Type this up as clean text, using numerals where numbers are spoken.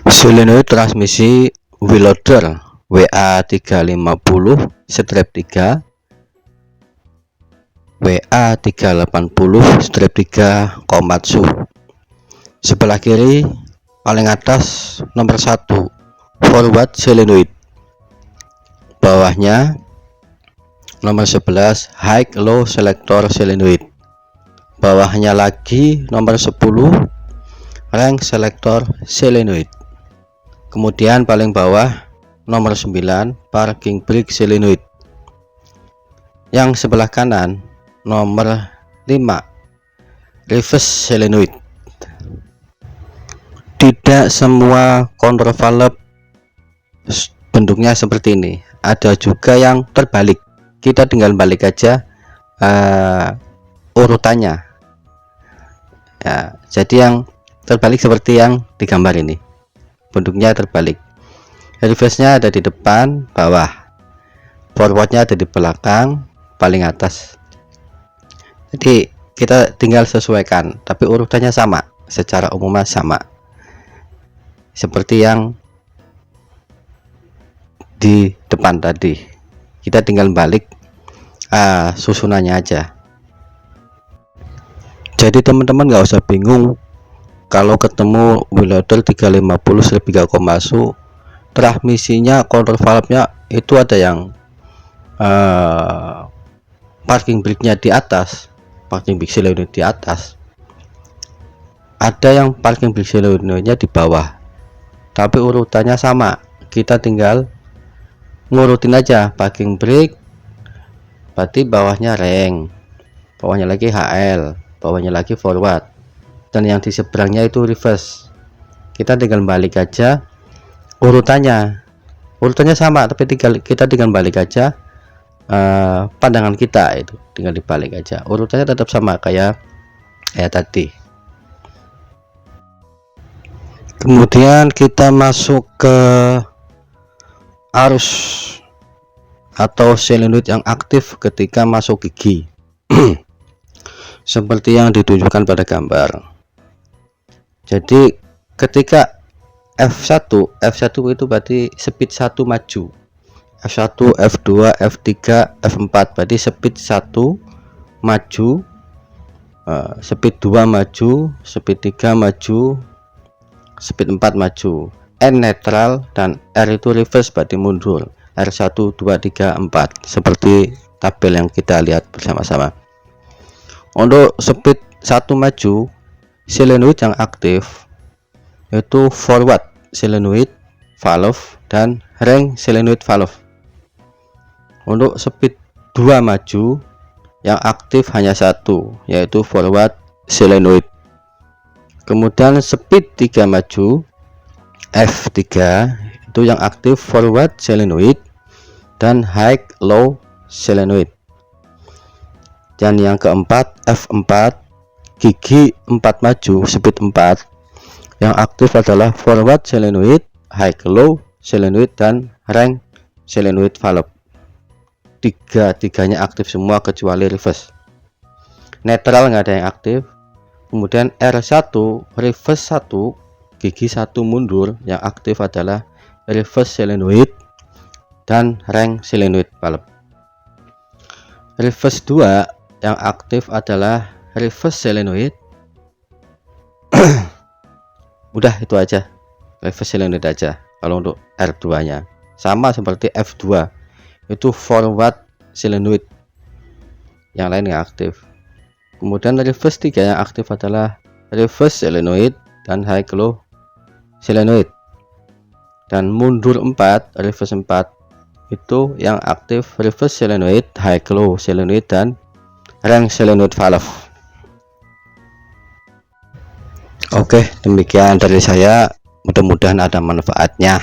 Solenoid transmisi Willoder WA350-3 WA380-3 Komatsu. Sebelah kiri paling atas nomor 1 forward solenoid, bawahnya nomor 11 high low selector solenoid, bawahnya lagi nomor 10 rank selector solenoid. Kemudian paling bawah nomor 9 parking brake solenoid. Yang sebelah kanan nomor 5 reverse solenoid. Tidak semua control valve bentuknya seperti ini, ada juga yang terbalik. Kita tinggal balik aja urutannya ya, jadi yang terbalik seperti yang digambar ini, bentuknya terbalik. Reverse nya ada di depan bawah, forwardnya ada di belakang paling atas. Jadi kita tinggal sesuaikan, tapi urutannya sama, secara umumnya sama seperti yang di depan tadi. Kita tinggal balik susunannya aja. Jadi teman-teman nggak usah bingung kalau ketemu Willoder 350-3 Komatsu, transmisinya control valve-nya itu ada yang parking brake-nya di atas, parking brake solenoid di atas, ada yang parking brake solenoidnya di bawah, tapi urutannya sama. Kita tinggal ngurutin aja, parking brake berarti bawahnya rank, bawahnya lagi HL, bawahnya lagi forward, dan yang di seberangnya itu reverse. Kita tinggal balik aja urutannya sama, tapi kita tinggal balik aja pandangan kita, itu tinggal dibalik aja, urutannya tetap sama kayak tadi. Kemudian kita masuk ke arus atau solenoid yang aktif ketika masuk gigi seperti yang ditunjukkan pada gambar. Jadi ketika F1 itu berarti speed 1 maju, F1, F2, F3, F4 berarti speed 1 maju, speed 2 maju, speed 3 maju, speed 4 maju, N netral, dan R itu reverse berarti mundur, R1 2 3 4 seperti tabel yang kita lihat bersama-sama. Untuk speed 1 maju solenoid yang aktif itu forward solenoid valve dan rank solenoid valve. Untuk speed 2 maju yang aktif hanya satu, yaitu forward solenoid. Kemudian speed 3 maju F3 itu yang aktif forward solenoid dan high low solenoid. Dan yang keempat F4 gigi 4 maju speed 4 yang aktif adalah forward solenoid, high low solenoid, dan rank solenoid valve. Tiga-tiganya aktif semua kecuali reverse. Netral nggak ada yang aktif. Kemudian R1 reverse 1 gigi 1 mundur, yang aktif adalah reverse solenoid dan rank solenoid valve. Reverse 2 yang aktif adalah reverse solenoid. Udah itu aja, reverse solenoid aja. Kalau untuk R2 nya sama seperti F2 itu forward solenoid, yang lain yang aktif. Kemudian reverse 3 yang aktif adalah reverse solenoid dan high low solenoid. Dan mundur 4 reverse 4 itu yang aktif reverse solenoid, high low solenoid, dan rank solenoid valve. Oke, demikian dari saya, mudah-mudahan ada manfaatnya.